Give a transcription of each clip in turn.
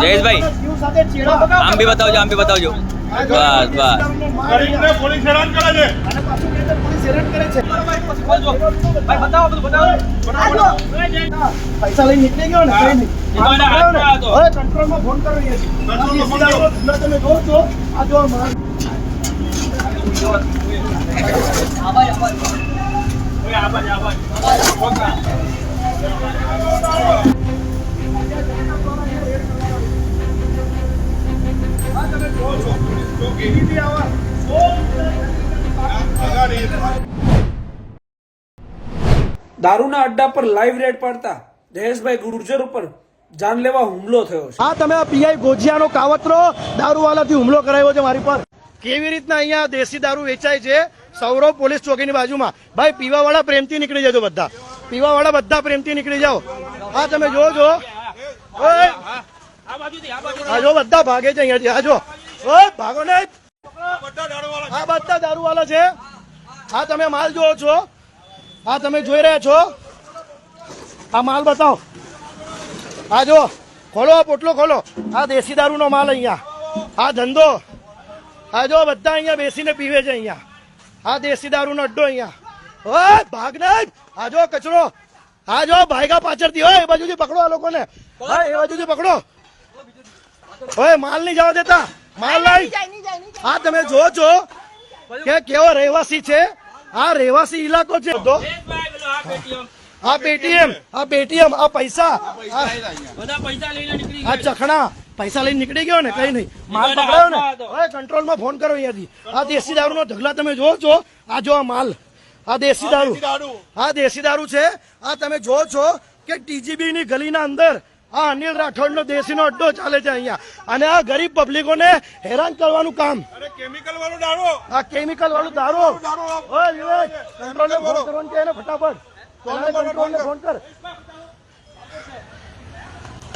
જયેશભાઈ આમ બી બતાવજો, આમ બી બતાવજો. બસ બસ. પોલીસ હેરાન કરે છે. પૈસા લઈને નીકળી ગયો ને કઈ નહીં. કંટ્રોલમાં ફોન કરો. તમે જો છો આ જો દારૂના અડ્ડા પર લાઈવ રેડ પાડતા જયેશભાઈ ગુર્જર ઉપર જાનલેવા હુમલો થયો છે. હા, તમે પીઆઈ ગોજિયાનો કાવતરો દારૂવાલાથી હુમલો કરાયો છે મારી પર. કેવી રીતના અહીંયા દેશી દારૂ વેચાય છે સૌરવ પોલીસ ચોકીની બાજુમાં. ભાઈ પીવાવાળા પ્રેમથી નીકળી જજો, બધા પીવાવાળા બધા પ્રેમથી નીકળી જાઓ. હા, તમે જોજો. હા જો બધા ભાગે છે અહીંયાથી. હા જો ભાગો ને. આ બધા દારૂવાલા છે. હા, તમે માલ જોવો છો. હા, તમે જોઈ રહ્યા છો. આ માલ બતાવો. હા જો ખોલો, આ પોટલો ખોલો. આ દેશી દારૂનો માલ અહીંયા. આ ધંધો. આ જો બધા અહીંયા બેસીને પીવે છે અહીંયા. આ દેશી દારૂનો અડ્ડો અહીંયા. ઓય ભાગ નહીં. આ જો કચરો. આ જો ભાઈગા પાછળથી. હોય એ બાજુથી પકડો આ લોકોને. હા, એ બાજુથી પકડો. ઓય માલ નહીં જવા દેતા. માલ નહીં. હા, તમે જો છો કે કેવો રહેવાસી છે. આ રહેવાસી ઇલાકો છે. આ પેટીએમ, આ પેટીએમ, આ પૈસા, આ ચખણા પૈસા લઈને નીકળી ગયો ને કઈ નહીં. માલ પકડાયો ને. હવે કંટ્રોલમાં ફોન કરો અહીંયાથી. આ દેશી દારૂનો ઢગલા તમે જોવો છો. આ જો આ માલ, આ દેશી દારૂ, આ દેશી દારૂ છે. આ તમે જોવો છો કે ટીજીબી ની ગલીના અંદર આ અનિલ રાઠોડનો દેશીનો અડ્ડો ચાલે છે અહીંયા. અને આ ગરીબ પબ્લિકોને હેરાન કરવાનું કામ. કેમિકલ વાળો દારૂ. આ કેમિકલ વાળું દારૂ. ઓય વિવેક, કંટ્રોલને ફોન કરવાનું કહે ને ફટાફટ. કંટ્રોલને ફોન કર.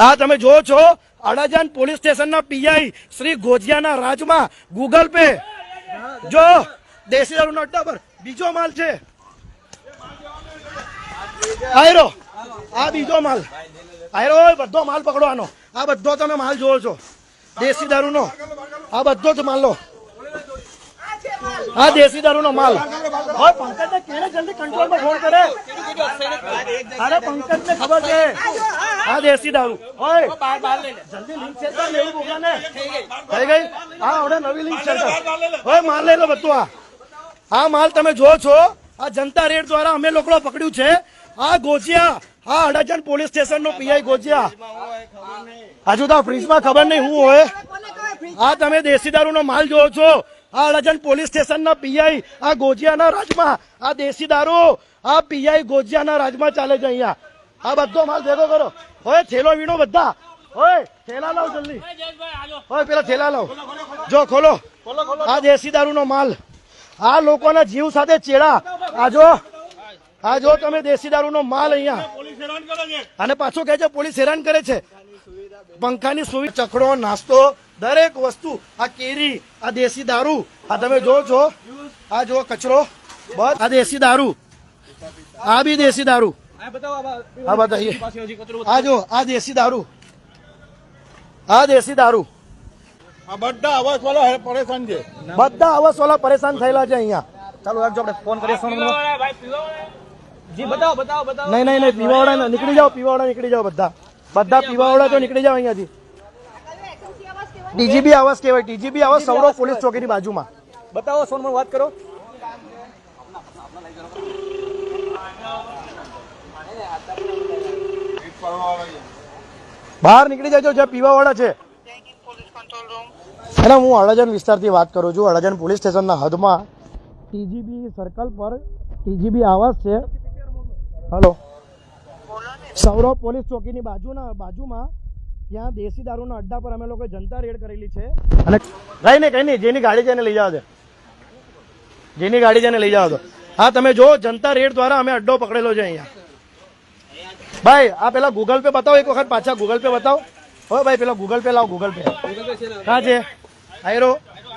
આ તમે જોવો છો અડાજણ પોલીસ સ્ટેશનના પીઆઈ શ્રી ગોજિયાના રાજમાં ગૂગલ પે જો દેશી દારૂના અડ્ડા પર બીજો માલ છે. આયરો આ બીજો માલ. આયરો બધો માલ પકડવાનો. આ બધો તમે માલ જોવો છો દેશી દારૂનો. આ બધો જ માલ લો. આ દેશી દારૂનો માલ. હવે પંકજને કેને જલ્દી કંટ્રોલમાં ફોન કરે. અરે પંકજને ખબર છે આ દેશી દારૂ. હોય જલ્દી લિંક શેર કર. લેવું બોલાને થઈ ગઈ. હા, હવે નવી લિંક શેર કર. હવે માલ લઈ લો બધું. આ માલ તમે જો છો. આ જનતા રેડ દ્વારા અમે લોકો પકડ્યું છે. આ ગોજિયા, આ અડાજણ પોલીસ સ્ટેશન નો પીઆઈ ગોજિયા. હજુ તો ફ્રીજમાં ખબર નહીં શું હોય. આ તમે દેશી દારૂનો માલ જોવો છો. આ અડાજણ પોલીસ સ્ટેશનના પીઆઈ આ ગોજિયાના રાજમાં આ દેશી દારૂ આ પીઆઈ ગોજિયાના રાજમાં ચાલે છે અહીંયા. આ બધો માલ ભેગો કરો. હોય થેલો વીણો બધા. હોય થેલા લાવ જલ્દી. હોય પેલા થેલા લાવ. જો ખોલો. આ દેશી દારૂનો માલ. આ લોકોના જીવ સાથે ચેડા. આ જો તમે દેશી દારૂનો માલ અહીંયા. અને પાછો કહે છે પોલીસ હેરાન કરે છે. પંખાની સુવિધા, ચખડો, નાસ્તો, દરેક વસ્તુ. આ કેરી, આ દેશી દારૂ. આ તમે જો છો. આ જો કચરો. બસ આ દેશી દારૂ. આ બી દેશી દારૂ. હા બતાવીએ. આ જો આ દેશી દારૂ. આ દેશી દારૂ. બધા આવાસ વાળા પરેશાન છે. બધા આવાસ વાળા પરેશાન થયેલા છે અહીંયા. ચાલો રાખજો, આપણે ફોન કરીએ. જી બતાવો, બતાવો, બતાવો. નહીં નહીં નહીં, પીવાવાળા નીકળી જાઓ. પીવાવાળા નીકળી જાઓ. બધા પીવાવાળા તો નીકળી જાઓ અહીંયાથી. ટીજીબી આવાસ કહેવાય. ટીજીબી આવાસ સૌરવ પોલીસ ચોકીની બાજુમાં. બતાવો, સોનમાં વાત કરો. બહાર નીકળી જાજો જ્યાં પીવાવાળા છે. અને હું અડાજણ વિસ્તારથી વાત કરું છું. અડાજણ પોલીસ સ્ટેશનના હદમાં ટીજીબી સર્કલ પર ટીજીબી આવાસ છે. હલો, સૌરવ પોલીસ ચોકીની બાજુમાં ત્યાં દેશી દારૂના અડ્ડા પર અમે લોકો જનતા રેડ કરેલી છે. અને કઈ નહીં જેની ગાડી છે એને લઈ જાવ દે. જેની ગાડી છે એને લઈ જાવ દો. હા, તમે જો જનતા રેડ દ્વારા અમે અડ્ડો પકડેલો છે અહીંયા. ભાઈ આ પેલા ગૂગલ પે બતાવો એક વખત. પાછા ગૂગલ પે બતાવો. હો ભાઈ પેલા ગૂગલ પે લાવો. ગૂગલ પે ક્યાં છે? આયરો.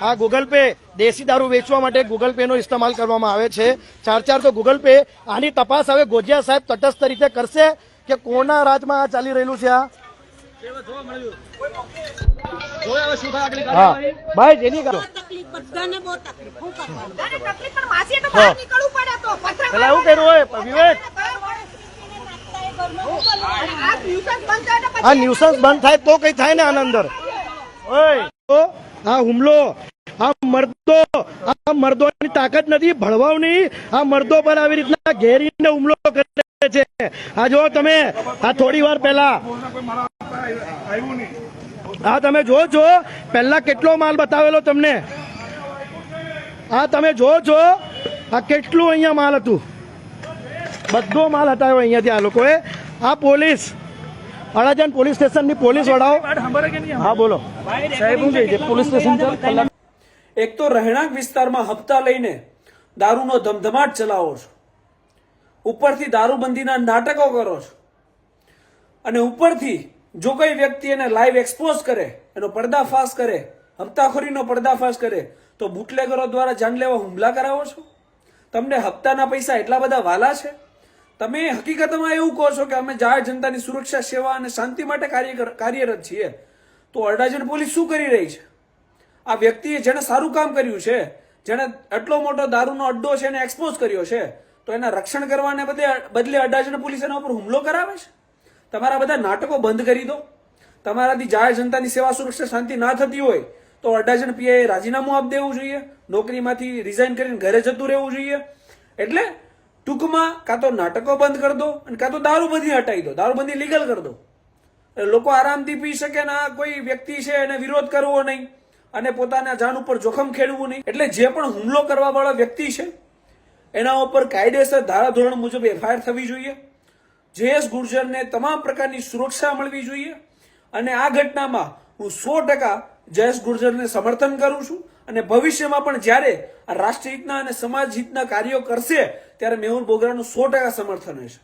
આ ગૂગલ પે દેશી દારૂ વેચવા માટે ગૂગલ પે નો ઇસ્તેમાલ કરવામાં આવે છે. 4 તો ગૂગલ પે. આની તપાસ હવે ગોજિયા સાહેબ તટસ્થ રીતે કરશે કે કોના રાજમાં આ ચાલી રહેલું છે. આ હા ભાઈ જેની કરો તકલીફ બધાને બહુ તકલીફ શું કરવાનું તકલીફ પણ માસી તો બહાર નીકળવું પડે તો પથરા પેલા એવું કર્યું હોય વિવેક આ ન્યુસન્સ બંધ થાય તો કઈ થાય ને આના અંદર ઓય તો આ હુમલો આ મર્દોની તાકાત નથી ભળવાવની આ મર્દો પર આવી રીતના ઘેરીને હુમલો કરે છે આ જો તમે આ થોડી વાર પહેલા આ તમે જો છો પહેલા કેટલો માલ બતાવેલો તમને આ તમે જો છો આ કેટલું અહીંયા માલ હતું બધો માલ હટાવ્યો અહીંયાથી આ લોકોએ આ પોલીસ અડાજણ પોલીસ સ્ટેશનની પોલીસ વડાઓ હા બોલો સાહેબ હું છે પોલીસ સ્ટેશન એક તો રહેણાંક વિસ્તારમાં હપ્તા લઈને દારૂનો ધમધમાટ ચલાવો છો, ઉપરથી દારૂબંધીના નાટકો કરો છો, અને ઉપરથી જો કોઈ વ્યક્તિ એને લાઈવ એક્સપોઝ કરે, એનો પર્દાફાશ કરે, હપ્તાખોરીનો પર્દાફાશ કરે તો બુટલેગરો દ્વારા જાનલેવા હુમલા કરાવો છો. તમને હપ્તાના પૈસા એટલા બધા વાલા છે? તમે હકીકતમાં એવું કહો છો કે અમે જાહેર જનતાની સુરક્ષા સેવા અને શાંતિ માટે કાર્યરત છીએ, તો અડાજણ પોલીસ શું કરી રહી છે? આ વ્યક્તિએ જેણે સારું કામ કર્યું છે, જેણે આટલો મોટો દારૂનો અડ્ડો છે એને એક્સપોઝ કર્યો છે, તો એના રક્ષણ કરવાને બદલે અડાજણ પોલીસ એના ઉપર હુમલો કરાવે છે. તમારા બધા નાટકો બંધ કરી દો. તમારાથી જાહેર જનતાની સેવા સુરક્ષા શાંતિ ના થતી હોય તો અડાજણ પીઆઈએ રાજીનામું આપી દેવું જોઈએ, નોકરીમાંથી રિઝાઇન કરીને ઘરે જતું રહેવું જોઈએ. એટલે ટૂંકમાં કાં તો નાટકો બંધ કરી દો અને કાં તો દારૂબંધી હટાવી દો, દારૂબંધી લીગલ કરી દો. લોકો આરામથી પી શકે ને આ કોઈ વ્યક્તિ છે એને વિરોધ કરવો નહીં અને પોતાના જાન ઉપર જોખમ ખેડવું નહીં. એટલે જે પણ હુમલો કરવા વાળા વ્યક્તિ છે એના ઉપર કાયદેસર ધારાધોરણ મુજબ એફઆઈઆર થવી જોઈએ. જયેશ ગુર્જરને તમામ પ્રકારની સુરક્ષા મળવી જોઈએ. અને આ ઘટનામાં હું 100% જયેશ ગુર્જરને સમર્થન કરું છું અને ભવિષ્યમાં પણ જ્યારે આ રાષ્ટ્રહિતના અને સમાજ હિતના કાર્યો કરશે ત્યારે મેહુલ બોગરાનું 100% સમર્થન હશે.